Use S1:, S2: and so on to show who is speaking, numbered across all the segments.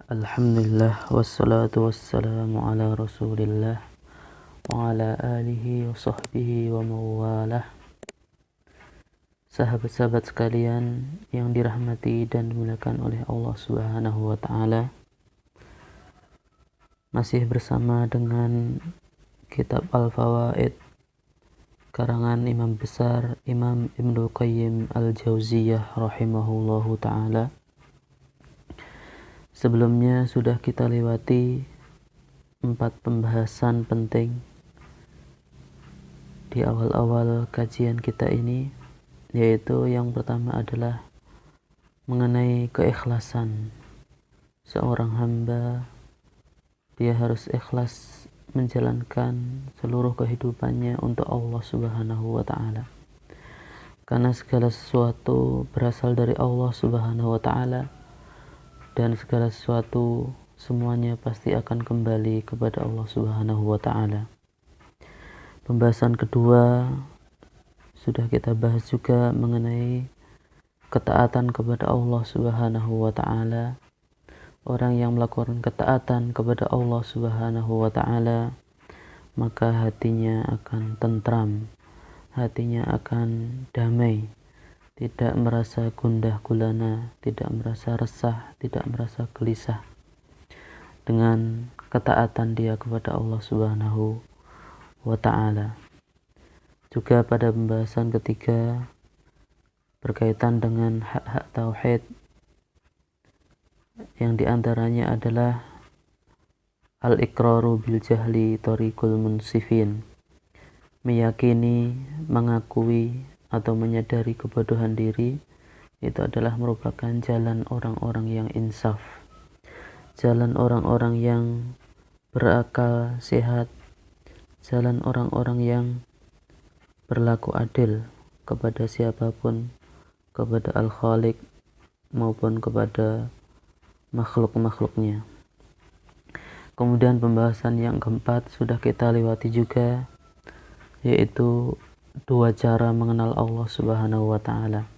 S1: Alhamdulillah wassalatu wassalamu ala rasulillah wa ala alihi wa sahbihi wa mawalah. Sahabat-sahabat sekalian yang dirahmati dan dimuliakan oleh Allah Subhanahu wa taala, masih bersama dengan kitab Al-Fawaid karangan Imam besar Imam Ibnul Qayyim Al-Jauziyah rahimahullahu taala. Sebelumnya sudah kita lewati 4 pembahasan penting di awal-awal kajian kita ini, yaitu yang pertama adalah mengenai keikhlasan. Seorang hamba, dia harus ikhlas menjalankan seluruh kehidupannya untuk Allah Subhanahu wa ta'ala, karena segala sesuatu berasal dari Allah Subhanahu wa ta'ala, dan segala sesuatu semuanya pasti akan kembali kepada Allah Subhanahu wa ta'ala. Pembahasan kedua sudah kita bahas juga mengenai ketaatan kepada Allah Subhanahu wa ta'ala. Orang yang melakukan ketaatan kepada Allah Subhanahu wa ta'ala, maka hatinya akan tentram, hatinya akan damai, tidak merasa gundah gulana, tidak merasa resah, tidak merasa gelisah dengan ketaatan dia kepada Allah Subhanahu wa ta'ala. Juga pada pembahasan ketiga berkaitan dengan hak-hak tauhid, yang diantaranya adalah al-iqraru bil jahli tariqul munsifin, meyakini, mengakui atau menyadari kebodohan diri itu adalah merupakan jalan orang-orang yang insaf, jalan orang-orang yang berakal sehat, jalan orang-orang yang berlaku adil kepada siapapun, kepada Al-Khaliq maupun kepada makhluk-makhluknya. Kemudian pembahasan yang keempat sudah kita lewati juga, yaitu 2 cara mengenal Allah Subhanahu wa ta'ala.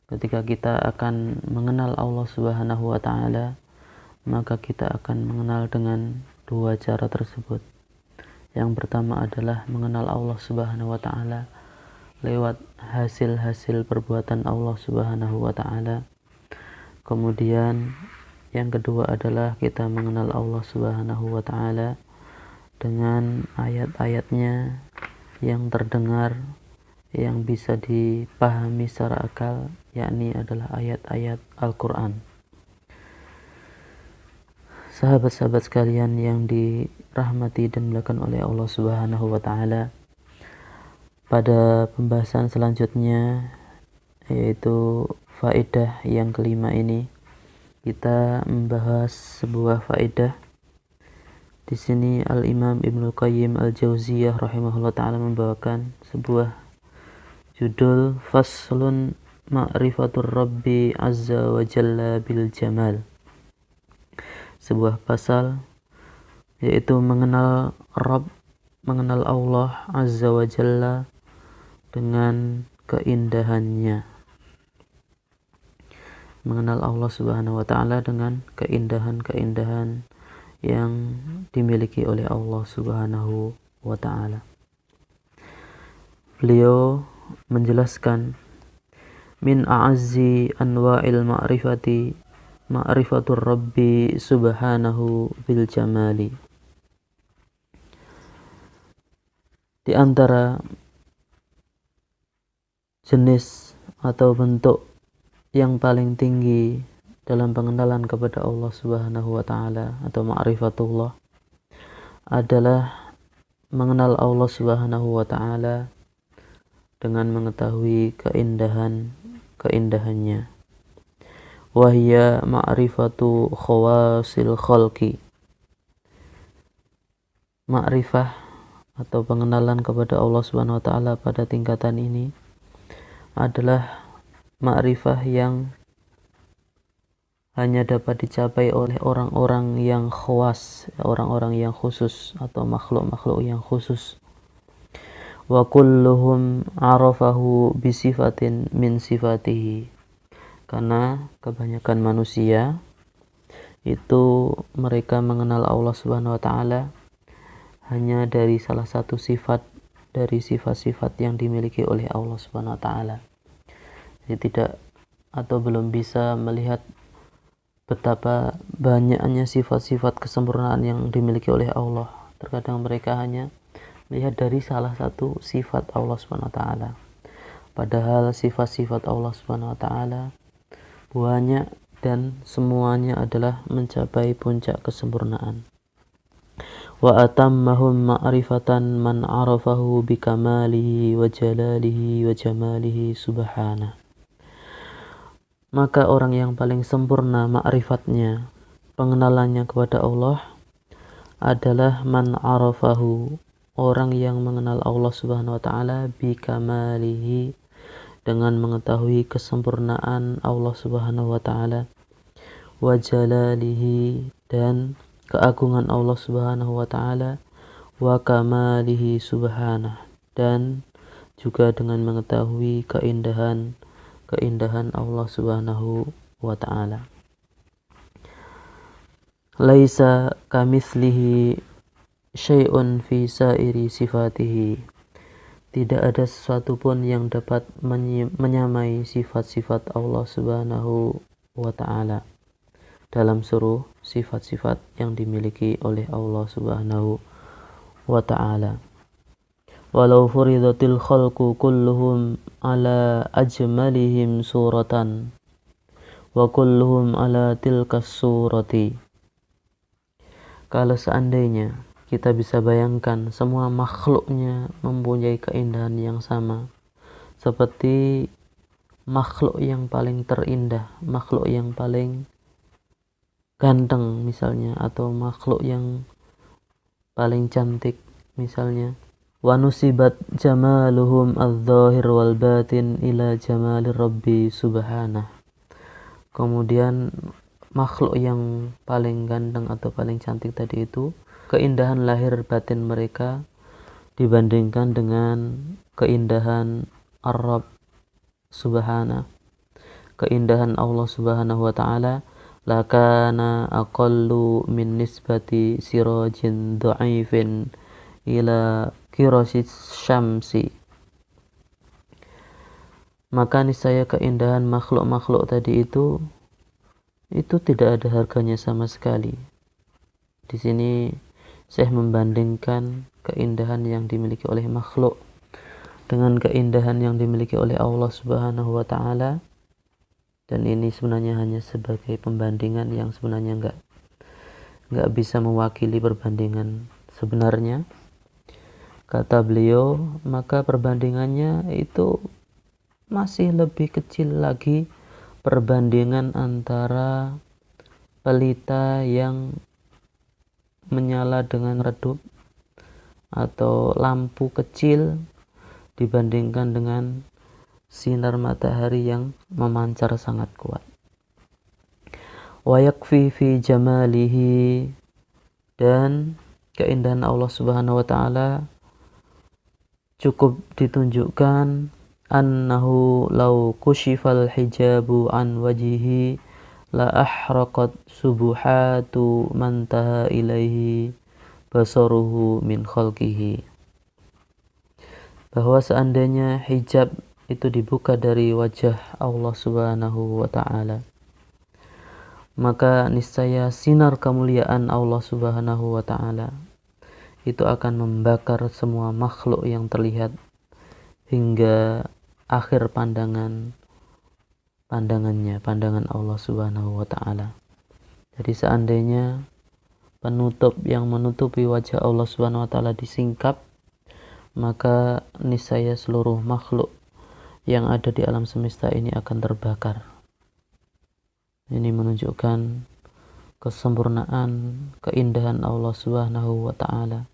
S1: Ketika kita akan mengenal Allah Subhanahu wa ta'ala, maka kita akan mengenal dengan 2 cara tersebut. Yang pertama adalah mengenal Allah Subhanahu wa ta'ala lewat hasil-hasil perbuatan Allah Subhanahu wa ta'ala. Kemudian yang kedua adalah kita mengenal Allah Subhanahu wa ta'ala dengan ayat-ayatnya yang terdengar, yang bisa dipahami secara akal, yakni adalah ayat-ayat Al-Quran. Sahabat-sahabat sekalian yang dirahmati dan dimuliakan oleh Allah Subhanahu wa ta'ala, pada pembahasan selanjutnya, yaitu faedah yang kelima ini, kita membahas sebuah faedah. Di sini Al-Imam Ibnul Qayyim Al-Jauziyah rahimahullah ta'ala membawakan sebuah judul Faslun Ma'rifatur Rabbi Azza wa Jalla bil Jamal. Sebuah pasal, yaitu mengenal Rabb, mengenal Allah Azza wa Jalla dengan keindahannya. Mengenal Allah Subhanahu wa ta'ala dengan keindahan-keindahan yang dimiliki oleh Allah Subhanahu wa ta'ala. Beliau menjelaskan, min a'azzi anwa'il ma'rifati ma'rifatur Rabbi Subhanahu bil jamali. Di antara jenis atau bentuk yang paling tinggi dalam pengenalan kepada Allah Subhanahu wa ta'ala atau ma'rifatullah adalah mengenal Allah Subhanahu wa ta'ala dengan mengetahui keindahannya. Wahya ma'rifatu khawasil khalqi. Ma'rifah atau pengenalan kepada Allah Subhanahu wa ta'ala pada tingkatan ini adalah ma'rifah yang hanya dapat dicapai oleh orang-orang yang khawas, orang-orang yang khusus atau makhluk-makhluk yang khusus. Wa kulluhum arafahu bisifatin min sifatihi. Karena kebanyakan manusia itu mereka mengenal Allah Subhanahu wa taala hanya dari salah satu sifat dari sifat-sifat yang dimiliki oleh Allah Subhanahu wa taala. Jadi tidak atau belum bisa melihat betapa banyaknya sifat-sifat kesempurnaan yang dimiliki oleh Allah. Terkadang mereka hanya melihat dari salah satu sifat Allah Subhanahu wa taala. Padahal sifat-sifat Allah Subhanahu wa taala banyak dan semuanya adalah mencapai puncak kesempurnaan. Wa atammahum ma'rifatan man arafahu bikamalihi wa jalalihi wa jamalihi subhanah. Maka orang yang paling sempurna ma'rifatnya, pengenalannya kepada Allah adalah man arafahu, orang yang mengenal Allah Subhanahu wa taala bikamalihi, dengan mengetahui kesempurnaan Allah Subhanahu wa taala, wa jalalihi, dan keagungan Allah Subhanahu wa taala, wa kamalihi subhanah, dan juga dengan mengetahui keindahan Allah Subhanahu wa taala. Laisa kamitslihi syai'un fi sairi sifatihi. Tidak ada sesuatu pun yang dapat menyamai sifat-sifat Allah Subhanahu wa taala dalam seluruh sifat-sifat yang dimiliki oleh Allah Subhanahu wa taala. Walau furidatil khalqu kulluhum ala ajmalihim suratan wa kulluhum ala tilkas surati. Kalau seandainya kita bisa bayangkan semua makhluknya mempunyai keindahan yang sama, seperti makhluk yang paling terindah, makhluk yang paling ganteng misalnya, atau makhluk yang paling cantik misalnya. Wa nusibat jamaluhum adz-dzahir wal batin ila jamalir rabbi subhanah. Kemudian makhluk yang paling ganteng atau paling cantik tadi itu, keindahan lahir batin mereka dibandingkan dengan keindahan Ar-Rabb subhana, keindahan Allah Subhanahu wa taala, lakana aqallu min nisbati sirajin dha'ifin ila kirasis syamsi. Maka niscaya keindahan makhluk-makhluk tadi itu tidak ada harganya sama sekali. Di sini Syekh membandingkan keindahan yang dimiliki oleh makhluk dengan keindahan yang dimiliki oleh Allah Subhanahu wa taala, dan ini sebenarnya hanya sebagai pembandingan yang sebenarnya enggak bisa mewakili perbandingan sebenarnya. Kata beliau, maka perbandingannya itu masih lebih kecil lagi perbandingan antara pelita yang menyala dengan redup atau lampu kecil dibandingkan dengan sinar matahari yang memancar sangat kuat. Wa yakfi fi jamalihi, dan keindahan Allah Subhanahu wa taala cukup ditunjukkan annahu law kushifal hijabu an wajhihi la ahraqat subuhatu man taha ilaihi basaruhu min khalqihi. Bahwa seandainya hijab itu dibuka dari wajah Allah Subhanahu wa taala, maka niscaya sinar kemuliaan Allah Subhanahu wa taala itu akan membakar semua makhluk yang terlihat hingga akhir pandangan Allah Subhanahu wa taala. Jadi seandainya penutup yang menutupi wajah Allah Subhanahu wa taala disingkap, maka niscaya seluruh makhluk yang ada di alam semesta ini akan terbakar. Ini menunjukkan kesempurnaan, keindahan Allah Subhanahu wa taala.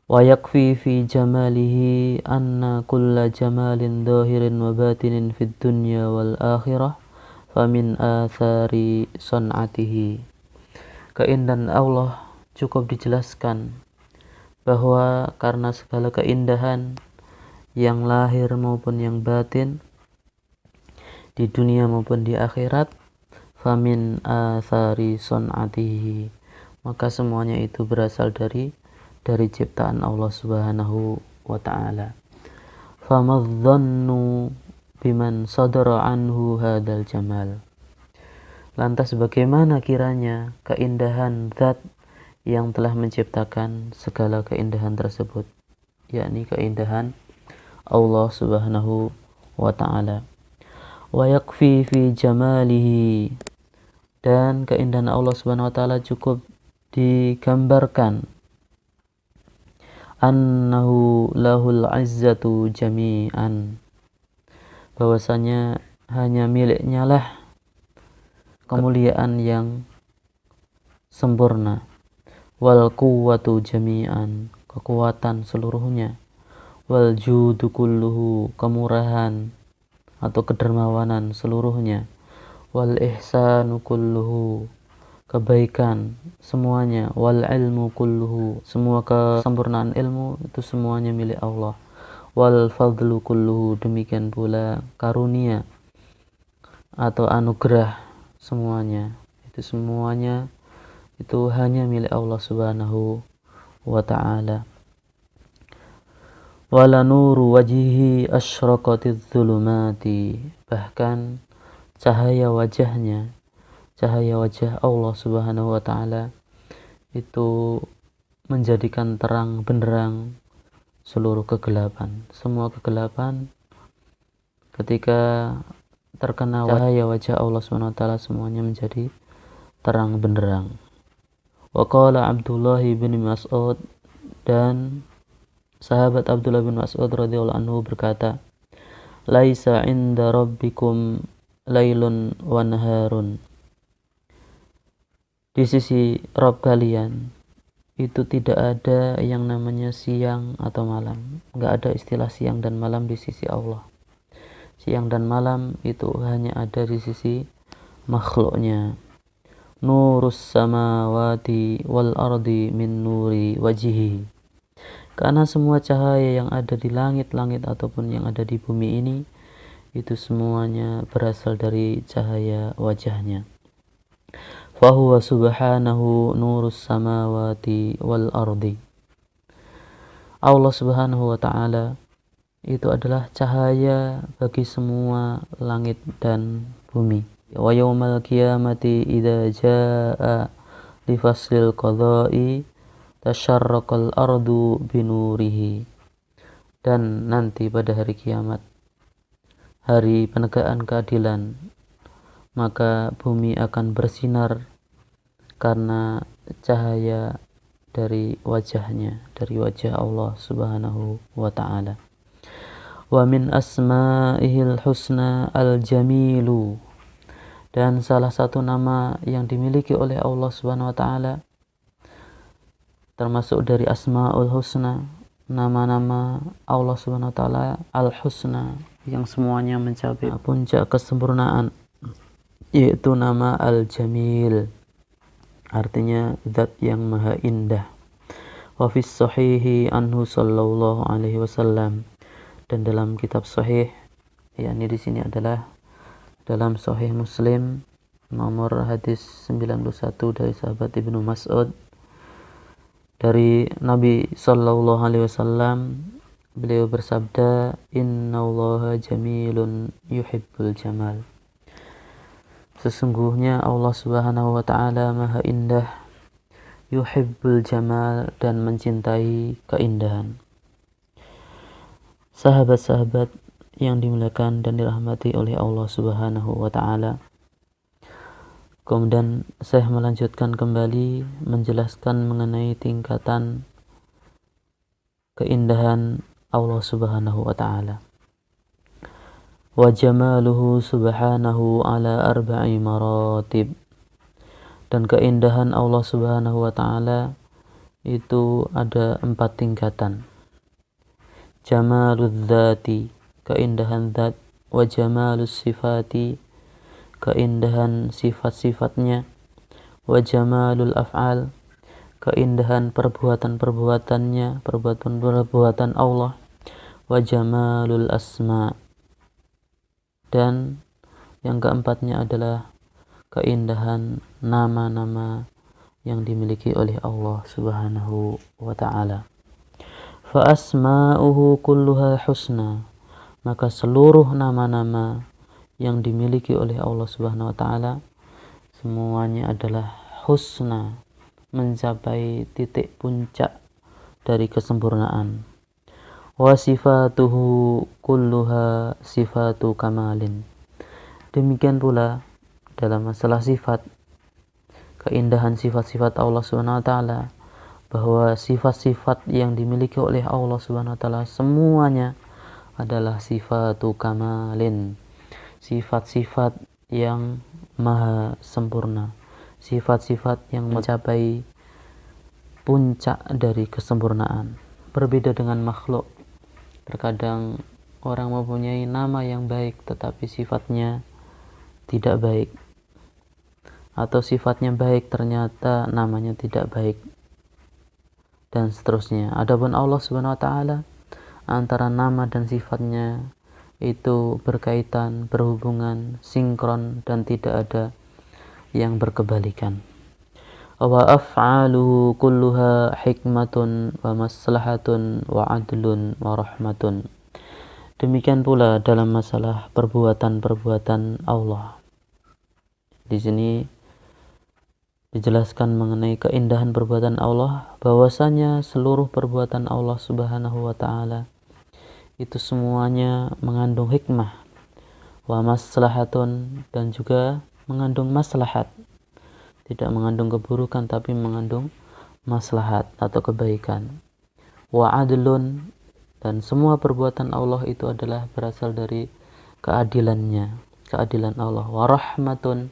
S1: Wa yakfi fi jamalihi anna kulla jamalin dhahirin wa batinin fid dunya wal akhirah famin athari sun'atihi. Keindahan Allah cukup dijelaskan bahwa karena segala keindahan yang lahir maupun yang batin di dunia maupun di akhirat, famin athari son'atihi, maka semuanya itu berasal dari ciptaan Allah Subhanahu wa ta'ala. Famadzannu biman sadara anhu hadal jamal, lantas bagaimana kiranya keindahan zat yang telah menciptakan segala keindahan tersebut, yakni keindahan Allah Subhanahu wa ta'ala. Wa yakfi fi jamalihi, dan keindahan Allah Subhanahu wa ta'ala cukup digambarkan annahu lahul izzatu jami'an, bahwasanya hanya miliknya lah kemuliaan yang sempurna, wal quwwatu jami'an, kekuatan seluruhnya, wal judu kulluhu, kemurahan atau kedermawanan seluruhnya, wal ihsanu kulluhu, kebaikan semuanya, wal ilmu kulluhu, semua kesempurnaan ilmu itu semuanya milik Allah, wal fadlu kulluhu, demikian pula karunia atau anugerah semuanya itu hanya milik Allah Subhanahu wa ta'ala. Wala nuru wajhihi asyraqatiz zulumati, bahkan cahaya wajah Allah Subhanahu wa ta'ala itu menjadikan terang benderang seluruh kegelapan. Semua kegelapan ketika terkena cahaya wajah Allah Subhanahu wa ta'ala semuanya menjadi terang benderang. Wa qala Abdullah bin Mas'ud, dan sahabat Abdullah bin Mas'ud radhiyallahu anhu berkata, laisa inda rabbikum lailun wa naharun, di sisi Rabb kalian itu tidak ada yang namanya siang atau malam. Enggak ada istilah siang dan malam di sisi Allah. Siang dan malam itu hanya ada di sisi makhluknya. Nurus samawati wal ardi min nuri wajhihi, karena semua cahaya yang ada di langit-langit ataupun yang ada di bumi ini itu semuanya berasal dari cahaya wajahnya. Fahuwa subhanahu nurus samawati wal ardi, Allah Subhanahu wa ta'ala itu adalah cahaya bagi semua langit dan bumi. Wa yawmal qiyamati idza jaa li faslil qada'i tasyarraqal ardu binurihi, dan nanti pada hari kiamat, hari penegakan keadilan, maka bumi akan bersinar karena cahaya dari wajahnya, dari wajah Allah Subhanahu wa ta'ala. Wa min asma'ihil husna al-jamilu, dan salah satu nama yang dimiliki oleh Allah Subhanahu wa ta'ala, termasuk dari asma'ul husna, nama-nama Allah Subhanahu wa ta'ala al-husna, yang semuanya mencapai puncak kesempurnaan, yaitu nama al-jamil, artinya zat yang maha indah. Wa fis sahihi anhu sallallahu alaihi wasallam, dan dalam kitab sahih, yakni di sini adalah dalam sahih Muslim nomor hadis 91 dari sahabat Ibnu Mas'ud, dari Nabi sallallahu alaihi wasallam, beliau bersabda, innallaha jamilun yuhibbul jamal, sesungguhnya Allah Subhanahu wa ta'ala maha indah, yuhibbul jamal, dan mencintai keindahan. Sahabat-sahabat yang dimuliakan dan dirahmati oleh Allah Subhanahu wa ta'ala, kemudian saya melanjutkan kembali menjelaskan mengenai tingkatan keindahan Allah Subhanahu wa ta'ala. Wa jamaluhu subhanahu ala arba'i maratib, dan keindahan Allah Subhanahu wa ta'ala itu ada 4 tingkatan. Jamalul dzati, keindahan zat, wa jamalus sifati, keindahan sifat-sifatnya, wa jamalul af'al, keindahan perbuatan-perbuatannya, perbuatan Allah, wa jamalul asma, dan yang keempatnya adalah keindahan nama-nama yang dimiliki oleh Allah Subhanahu wa ta'ala. Fa asma'uhu kulluha husna, maka seluruh nama-nama yang dimiliki oleh Allah Subhanahu wa ta'ala semuanya adalah husna, mencapai titik puncak dari kesempurnaan. Wa sifatuhu kulluha sifatu kamalin, demikian pula dalam masalah sifat, keindahan sifat-sifat Allah Subhanahu wa ta'ala, bahwa sifat-sifat yang dimiliki oleh Allah Subhanahu wa ta'ala semuanya adalah sifatu kamalin, sifat-sifat yang maha sempurna, sifat-sifat yang mencapai puncak dari kesempurnaan. Berbeda dengan makhluk, terkadang orang mempunyai nama yang baik tetapi sifatnya tidak baik, atau sifatnya baik ternyata namanya tidak baik, dan seterusnya. Adapun Allah Subhanahu wa ta'ala, antara nama dan sifatnya itu berkaitan, berhubungan, sinkron, dan tidak ada yang berkebalikan. Wa af'aluhu kulluha hikmatun wa maslahatun wa adlun wa rahmatun. Demikian pula dalam masalah perbuatan-perbuatan Allah. Di sini dijelaskan mengenai keindahan perbuatan Allah, bahwasanya seluruh perbuatan Allah Subhanahu wa ta'ala itu semuanya mengandung hikmah, wa maslahatun, dan juga mengandung maslahat, tidak mengandung keburukan tapi mengandung maslahat atau kebaikan. Wa adlun, dan semua perbuatan Allah itu adalah berasal dari keadilannya, keadilan Allah. Wa rahmatun,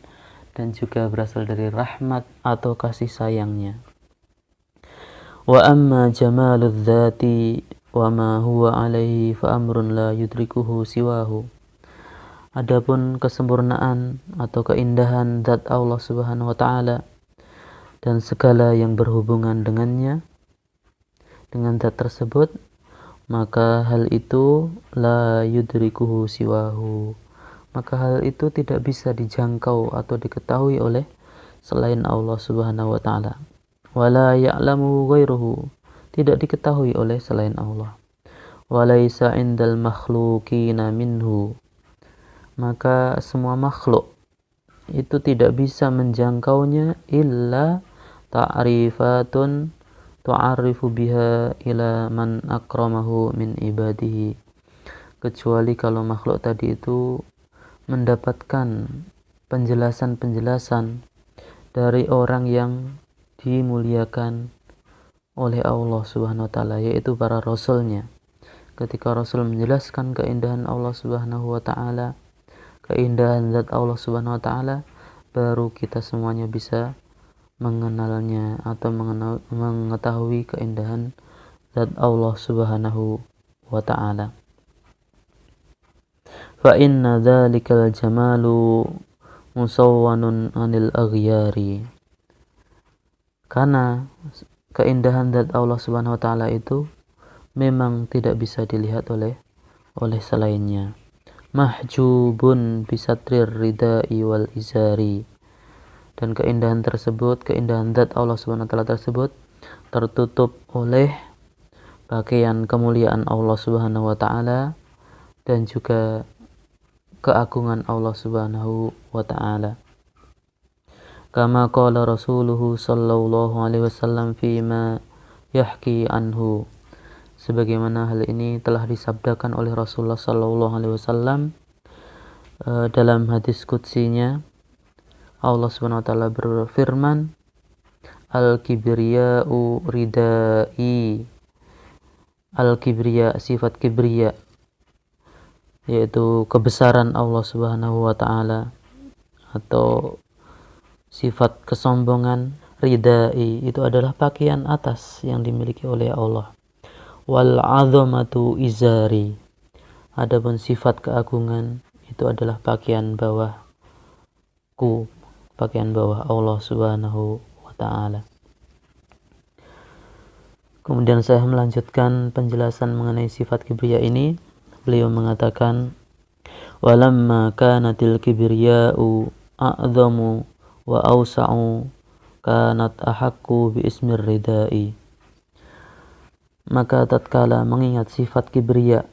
S1: dan juga berasal dari rahmat atau kasih sayangnya. Wa amma jamaludz dzati wa ma huwa alaihi fa amrun la yudrikuhu siwahu. Adapun kesempurnaan atau keindahan zat Allah Subhanahu wa ta'ala dan segala yang berhubungan dengannya, dengan zat tersebut, maka hal itu la yudrikuhu siwahu, maka hal itu tidak bisa dijangkau atau diketahui oleh selain Allah Subhanahu wa ta'ala. Wala ya'lamu ghairuhu, tidak diketahui oleh selain Allah. Walaysa indal makhluqina minhu, maka semua makhluk itu tidak bisa menjangkaunya illa ta'rifatun tu'arifu biha ila man akramahu min ibadihi, kecuali kalau makhluk tadi itu mendapatkan penjelasan-penjelasan dari orang yang dimuliakan oleh Allah Subhanahu wa ta'ala, yaitu para rasulnya. Ketika Rasul menjelaskan keindahan Allah Subhanahu wa ta'ala, keindahan zat Allah Subhanahu wa ta'ala, baru kita semuanya bisa mengenalnya atau mengetahui keindahan zat Allah Subhanahu wa ta'ala. Fa inna dzalikal jamalu musawwanun anil aghyari, karena keindahan zat Allah Subhanahu wa ta'ala itu memang tidak bisa dilihat oleh selainnya. Mahjubun bisatrir ridai wal izari, dan keindahan tersebut, keindahan zat Allah Subhanahu wa ta'ala tersebut tertutup oleh pakaian kemuliaan Allah Subhanahu wa ta'ala dan juga keagungan Allah Subhanahu wa ta'ala. Kama qala rasuluhu sallallahu alaihi wasallam fima yahki anhu, sebagaimana hal ini telah disabdakan oleh Rasulullah sallallahu alaihi wasallam dalam hadis qudsinya. Allah Subhanahu wa ta'ala berfirman, al-kibriya'u ridai. Al-kibriya, sifat kibriya, yaitu kebesaran Allah Subhanahu wa ta'ala atau sifat kesombongan. Ridai itu adalah pakaian atas yang dimiliki oleh Allah. Wal 'azamatu izari, adapun sifat keagungan itu adalah pakaian bawahku, pakaian bawah Allah Subhanahu wa ta'ala. Kemudian saya melanjutkan penjelasan mengenai sifat kibriya ini. Beliau mengatakan, walamma kanatil kibriya'u a'zamu wa awsa'u kanat ahakku bi ismir ridai. Maka tatkala mengingat sifat kibriya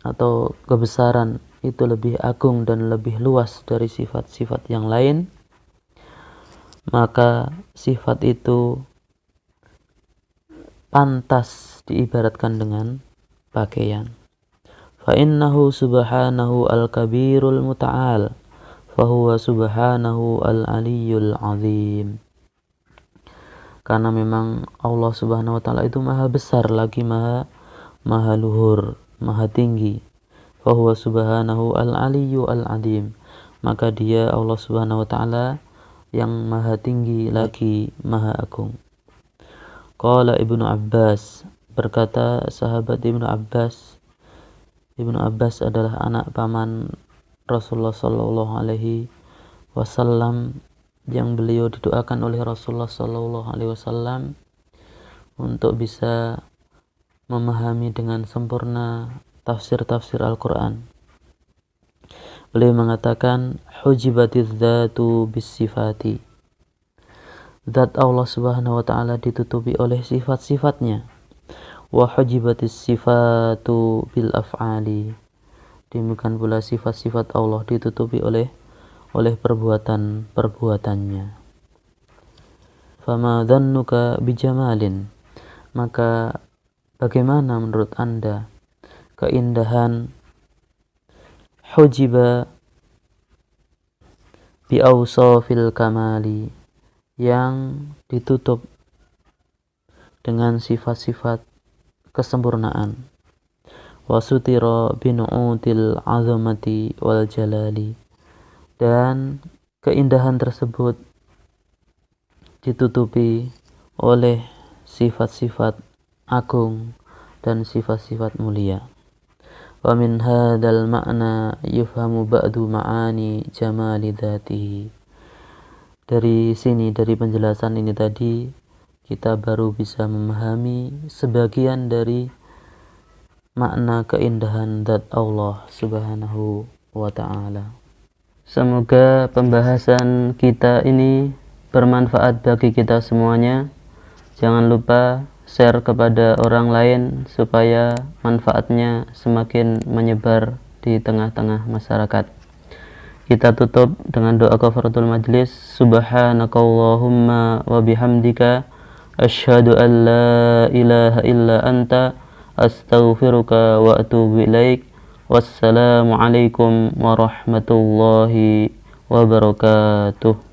S1: atau kebesaran itu lebih agung dan lebih luas dari sifat-sifat yang lain, maka sifat itu pantas diibaratkan dengan pakaian. Fa innahu subhanahu al-kabirul muta'al, fahuwa subhanahu al-aliyyul azim. Karena memang Allah Subhanahu wa taala itu maha besar lagi maha luhur, maha tinggi. Fahuwa subhanahu al-aliyyu al-azim. Maka dia Allah Subhanahu wa taala yang maha tinggi lagi maha agung. Qala Ibnu Abbas, berkata sahabat Ibnu Abbas. Ibnu Abbas adalah anak paman Rasulullah sallallahu alaihi wasallam yang beliau didoakan oleh Rasulullah sallallahu alaihi wasallam untuk bisa memahami dengan sempurna tafsir-tafsir Al-Qur'an. Beliau mengatakan hujibatiz dzatu bis sifati. Zat Allah Subhanahu wa taala ditutupi oleh sifat-sifatnya. Wa hujibatis sifatu bil af'ali. Demikian pula sifat-sifat Allah ditutupi oleh perbuatan-perbuatannya. Fama dhannuka bijamalin. Maka bagaimana menurut Anda keindahan hujiba bi awsafil kamali, yang ditutup dengan sifat-sifat kesempurnaan, wasutira binu'util azamati wal jalali, dan keindahan tersebut ditutupi oleh sifat-sifat agung dan sifat-sifat mulia. Wa min hadzal ma'na yufhamu ba'du ma'ani jamali dzatihi. Dari sini, dari penjelasan ini tadi, kita baru bisa memahami sebagian dari makna keindahan zat Allah Subhanahu wa ta'ala. Semoga pembahasan kita ini bermanfaat bagi kita semuanya. Jangan lupa share kepada orang lain supaya manfaatnya semakin menyebar di tengah-tengah masyarakat. Kita tutup dengan doa kafaratul majlis. Subhanakallahumma wa bihamdika asyhadu an la ilaha illa anta astaghfiruka wa atubu ilaik. Wassalamualaikum warahmatullahi wabarakatuh.